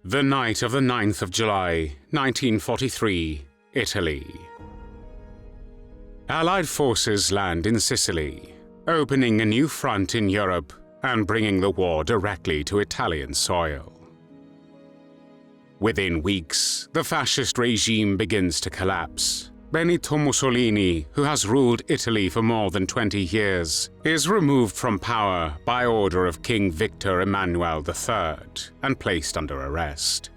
The night of the 9th of July, 1943, Italy. Allied forces land in Sicily, opening a new front in Europe and bringing the war directly to Italian soil. Within weeks, the fascist regime begins to collapse. Benito Mussolini, who has ruled Italy for more than 20 years, is removed from power by order of King Victor Emmanuel III and placed under arrest.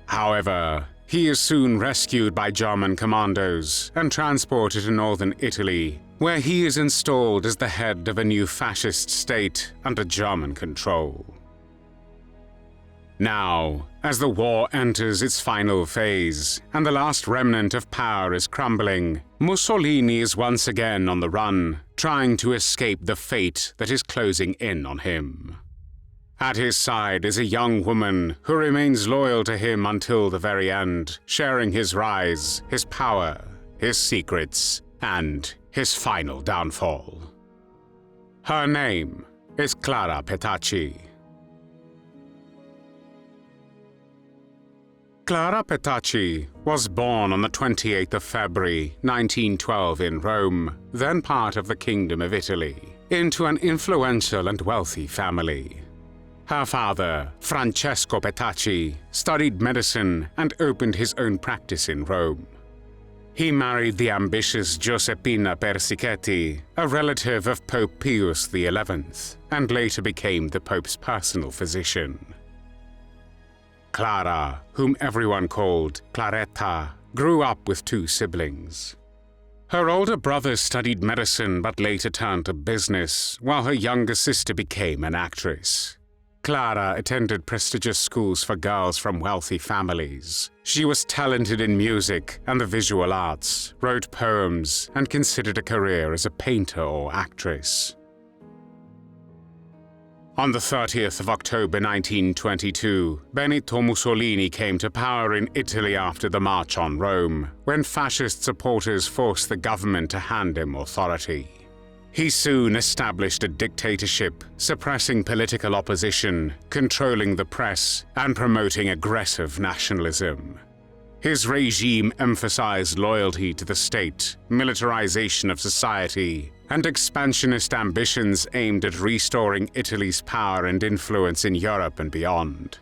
However, he is soon rescued by German commandos and transported to northern Italy, where he is installed as the head of a new fascist state under German control. Now, as the war enters its final phase and the last remnant of power is crumbling, Mussolini is once again on the run, trying to escape the fate that is closing in on him. At his side is a young woman who remains loyal to him until the very end, sharing his rise, his power, his secrets, and his final downfall. Her name is Clara Petacci. Clara Petacci was born on the 28th of February 1912 in Rome, then part of the Kingdom of Italy, into an influential and wealthy family. Her father, Francesco Petacci, studied medicine and opened his own practice in Rome. He married the ambitious Giuseppina Persichetti, a relative of Pope Pius XI, and later became the Pope's personal physician. Clara, whom everyone called Claretta, grew up with two siblings. Her older brother studied medicine but later turned to business, while her younger sister became an actress. Clara attended prestigious schools for girls from wealthy families. She was talented in music and the visual arts, wrote poems, and considered a career as a painter or actress. On the 30th of October 1922, Benito Mussolini came to power in Italy after the March on Rome, when fascist supporters forced the government to hand him authority. He soon established a dictatorship, suppressing political opposition, controlling the press, and promoting aggressive nationalism. His regime emphasized loyalty to the state, militarization of society, and expansionist ambitions aimed at restoring Italy's power and influence in Europe and beyond.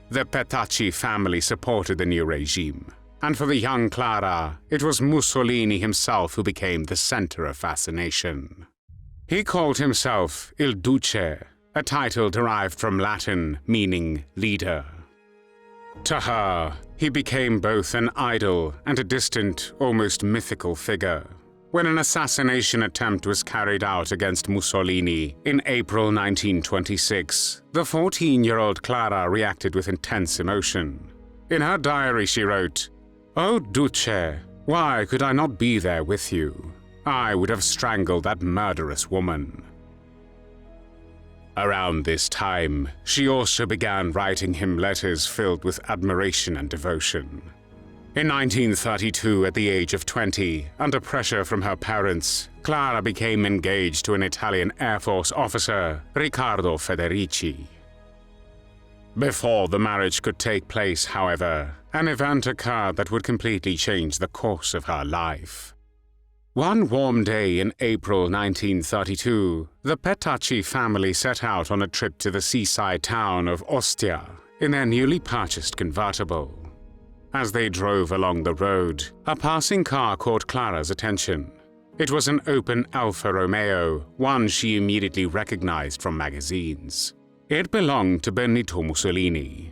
The Petacci family supported the new regime, and for the young Clara, it was Mussolini himself who became the center of fascination. He called himself Il Duce, a title derived from Latin meaning leader. To her, he became both an idol and a distant, almost mythical figure. When an assassination attempt was carried out against Mussolini in April 1926, the 14-year-old Clara reacted with intense emotion. In her diary she wrote, "Oh Duce, why could I not be there with you? I would have strangled that murderous woman." Around this time, she also began writing him letters filled with admiration and devotion. In 1932, at the age of 20, under pressure from her parents, Clara became engaged to an Italian Air Force officer, Riccardo Federici. Before the marriage could take place, however, an event occurred that would completely change the course of her life. One warm day in April 1932, the Petacci family set out on a trip to the seaside town of Ostia in their newly purchased convertible. As they drove along the road, a passing car caught Clara's attention. It was an open Alfa Romeo, one she immediately recognized from magazines. It belonged to Benito Mussolini.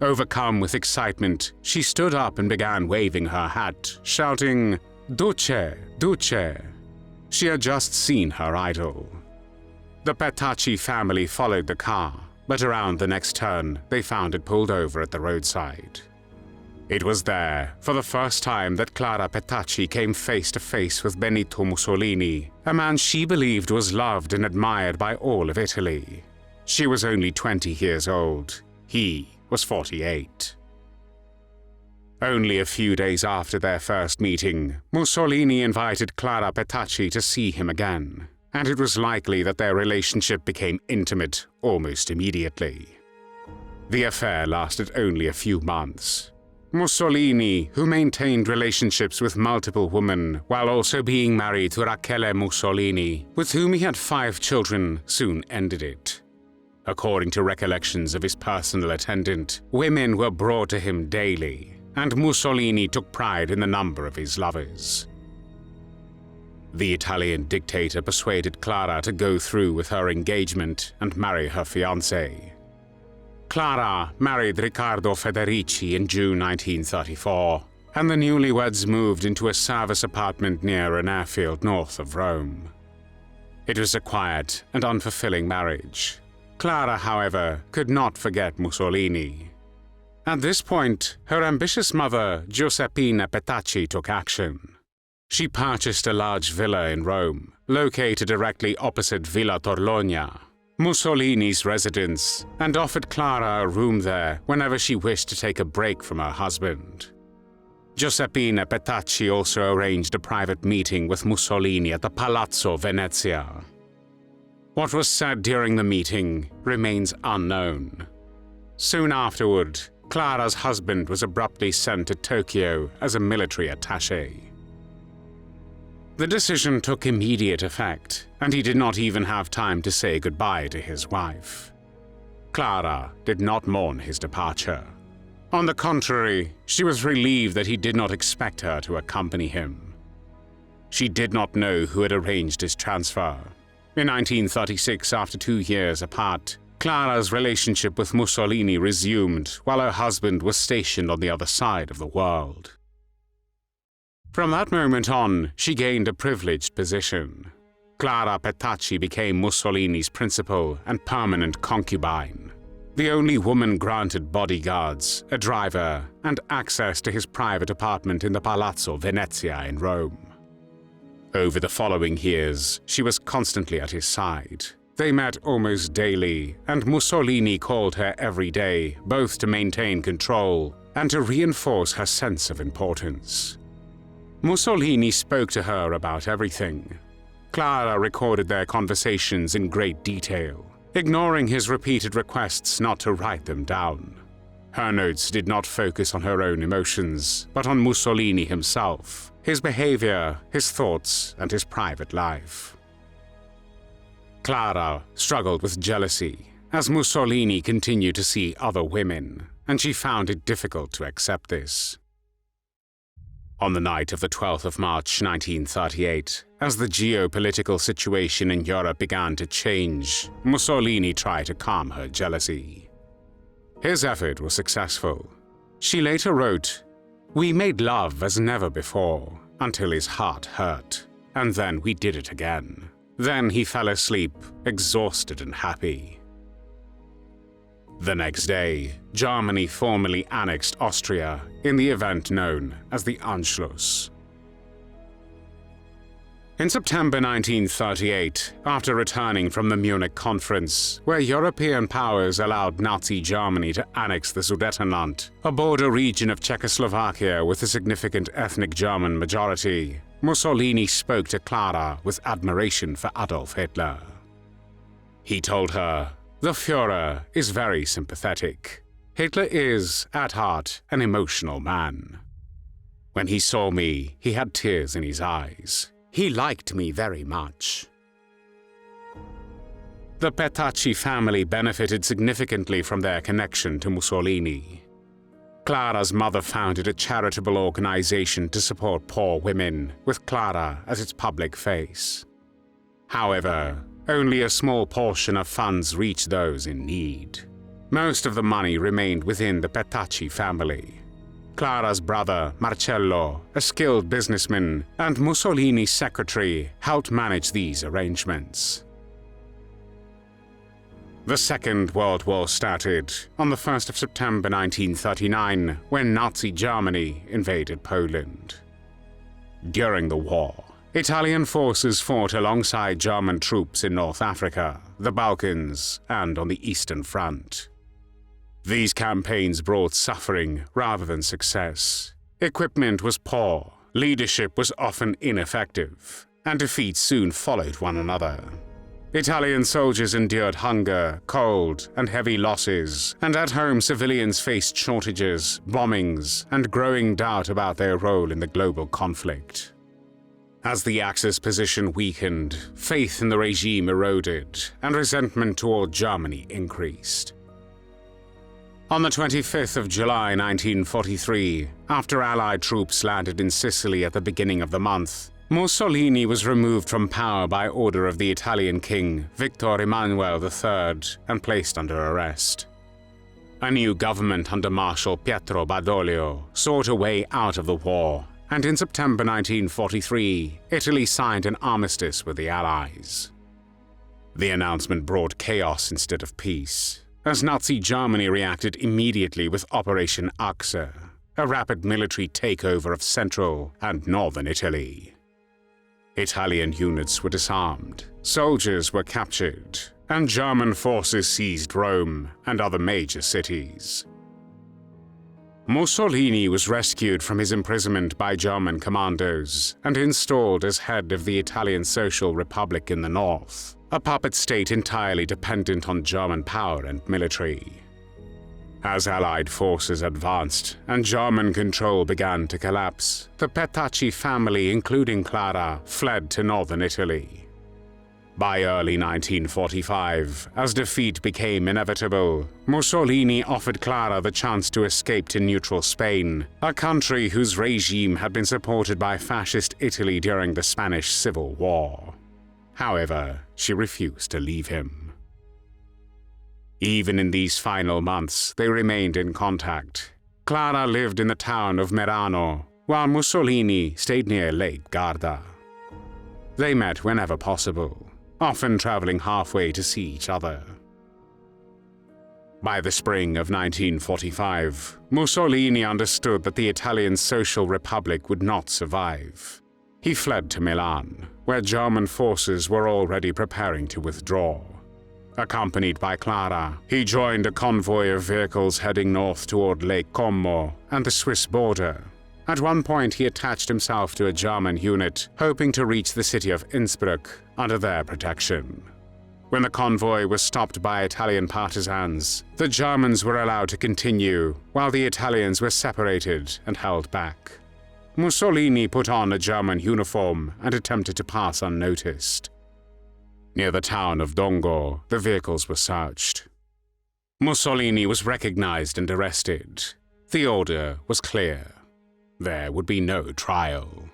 Overcome with excitement, she stood up and began waving her hat, shouting, "Duce, Duce." She had just seen her idol. The Petacci family followed the car, but around the next turn, they found it pulled over at the roadside. It was there, for the first time, that Clara Petacci came face to face with Benito Mussolini, a man she believed was loved and admired by all of Italy. She was only 20 years old. He was 48. Only a few days after their first meeting, Mussolini invited Clara Petacci to see him again, and it was likely that their relationship became intimate almost immediately. The affair lasted only a few months. Mussolini, who maintained relationships with multiple women while also being married to Rachele Mussolini, with whom he had 5 children, soon ended it. According to recollections of his personal attendant, women were brought to him daily, and Mussolini took pride in the number of his lovers. The Italian dictator persuaded Clara to go through with her engagement and marry her fiancé. Clara married Riccardo Federici in June 1934, and the newlyweds moved into a service apartment near an airfield north of Rome. It was a quiet and unfulfilling marriage. Clara, however, could not forget Mussolini. At this point, her ambitious mother, Giuseppina Petacci, took action. She purchased a large villa in Rome, located directly opposite Villa Torlonia, Mussolini's residence, and offered Clara a room there whenever she wished to take a break from her husband. Giuseppina Petacci also arranged a private meeting with Mussolini at the Palazzo Venezia. What was said during the meeting remains unknown. Soon afterward, Clara's husband was abruptly sent to Tokyo as a military attaché. The decision took immediate effect, and he did not even have time to say goodbye to his wife. Clara did not mourn his departure. On the contrary, she was relieved that he did not expect her to accompany him. She did not know who had arranged his transfer. In 1936, after 2 years apart, Clara's relationship with Mussolini resumed while her husband was stationed on the other side of the world. From that moment on, she gained a privileged position. Clara Petacci became Mussolini's principal and permanent concubine, the only woman granted bodyguards, a driver, and access to his private apartment in the Palazzo Venezia in Rome. Over the following years, she was constantly at his side. They met almost daily, and Mussolini called her every day, both to maintain control and to reinforce her sense of importance. Mussolini spoke to her about everything. Clara recorded their conversations in great detail, ignoring his repeated requests not to write them down. Her notes did not focus on her own emotions, but on Mussolini himself, his behavior, his thoughts, and his private life. Clara struggled with jealousy, as Mussolini continued to see other women, and she found it difficult to accept this. On the night of the 12th of March 1938, as the geopolitical situation in Europe began to change, Mussolini tried to calm her jealousy. His effort was successful. She later wrote, "We made love as never before, until his heart hurt, and then we did it again. Then he fell asleep, exhausted and happy." The next day, Germany formally annexed Austria in the event known as the Anschluss. In September 1938, after returning from the Munich Conference, where European powers allowed Nazi Germany to annex the Sudetenland, a border region of Czechoslovakia with a significant ethnic German majority, Mussolini spoke to Clara with admiration for Adolf Hitler. He told her, "The Führer is very sympathetic. Hitler is, at heart, an emotional man. When he saw me, he had tears in his eyes. He liked me very much." The Petacci family benefited significantly from their connection to Mussolini. Clara's mother founded a charitable organization to support poor women, with Clara as its public face. However, only a small portion of funds reached those in need. Most of the money remained within the Petacci family. Clara's brother, Marcello, a skilled businessman, and Mussolini's secretary helped manage these arrangements. The Second World War started on the 1st of September 1939, when Nazi Germany invaded Poland. During the war, Italian forces fought alongside German troops in North Africa, the Balkans, and on the Eastern Front. These campaigns brought suffering rather than success. Equipment was poor, leadership was often ineffective, and defeats soon followed one another. Italian soldiers endured hunger, cold, and heavy losses, and at home civilians faced shortages, bombings, and growing doubt about their role in the global conflict. As the Axis position weakened, faith in the regime eroded, and resentment toward Germany increased. On the 25th of July 1943, after Allied troops landed in Sicily at the beginning of the month, Mussolini was removed from power by order of the Italian king, Victor Emmanuel III, and placed under arrest. A new government under Marshal Pietro Badoglio sought a way out of the war, and in September 1943, Italy signed an armistice with the Allies. The announcement brought chaos instead of peace, as Nazi Germany reacted immediately with Operation Achse, a rapid military takeover of central and northern Italy. Italian units were disarmed, soldiers were captured, and German forces seized Rome and other major cities. Mussolini was rescued from his imprisonment by German commandos and installed as head of the Italian Social Republic in the north, a puppet state entirely dependent on German power and military. As Allied forces advanced and German control began to collapse, the Petacci family, including Clara, fled to northern Italy. By early 1945, as defeat became inevitable, Mussolini offered Clara the chance to escape to neutral Spain, a country whose regime had been supported by Fascist Italy during the Spanish Civil War. However, she refused to leave him. Even in these final months, they remained in contact. Clara lived in the town of Merano, while Mussolini stayed near Lake Garda. They met whenever possible, often traveling halfway to see each other. By the spring of 1945, Mussolini understood that the Italian Social Republic would not survive. He fled to Milan, where German forces were already preparing to withdraw. Accompanied by Clara, he joined a convoy of vehicles heading north toward Lake Como and the Swiss border. At one point, he attached himself to a German unit, hoping to reach the city of Innsbruck under their protection. When the convoy was stopped by Italian partisans, the Germans were allowed to continue, while the Italians were separated and held back. Mussolini put on a German uniform and attempted to pass unnoticed. Near the town of Dongo, the vehicles were searched. Mussolini was recognized and arrested. The order was clear. There would be no trial.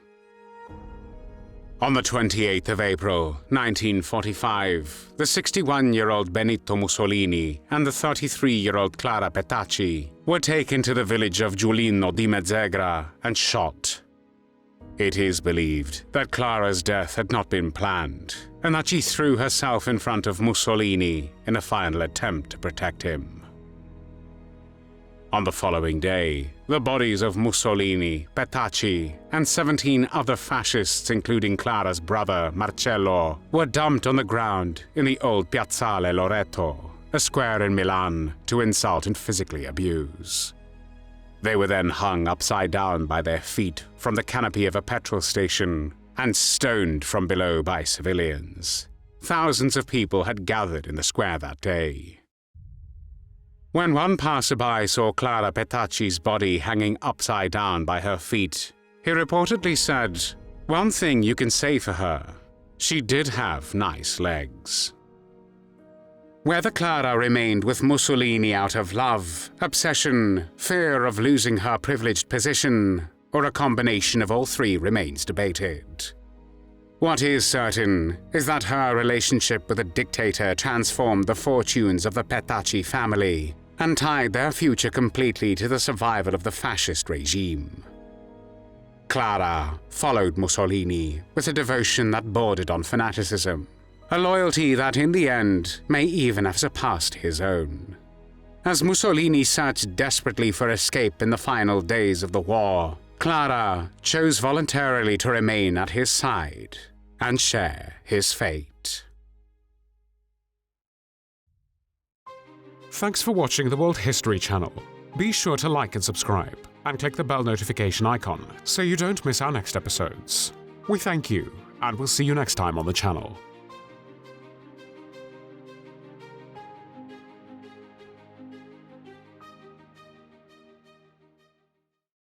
On the 28th of April, 1945, the 61-year-old Benito Mussolini and the 33-year-old Clara Petacci were taken to the village of Giulino di Mezzegra and shot. It is believed that Clara's death had not been planned, and that she threw herself in front of Mussolini in a final attempt to protect him. On the following day, the bodies of Mussolini, Petacci, and 17 other fascists, including Clara's brother, Marcello, were dumped on the ground in the old Piazzale Loreto, a square in Milan, to insult and physically abuse. They were then hung upside down by their feet from the canopy of a petrol station and stoned from below by civilians. Thousands of people had gathered in the square that day. When one passerby saw Clara Petacci's body hanging upside down by her feet, he reportedly said, "One thing you can say for her, she did have nice legs." Whether Clara remained with Mussolini out of love, obsession, fear of losing her privileged position, or a combination of all three remains debated. What is certain is that her relationship with the dictator transformed the fortunes of the Petacci family and tied their future completely to the survival of the fascist regime. Clara followed Mussolini with a devotion that bordered on fanaticism, a loyalty that in the end may even have surpassed his own. As Mussolini searched desperately for escape in the final days of the war, Clara chose voluntarily to remain at his side and share his fate. Thanks for watching the World History Channel. Be sure to like and subscribe, and click the bell notification icon so you don't miss our next episodes. We thank you, and we'll see you next time on the channel.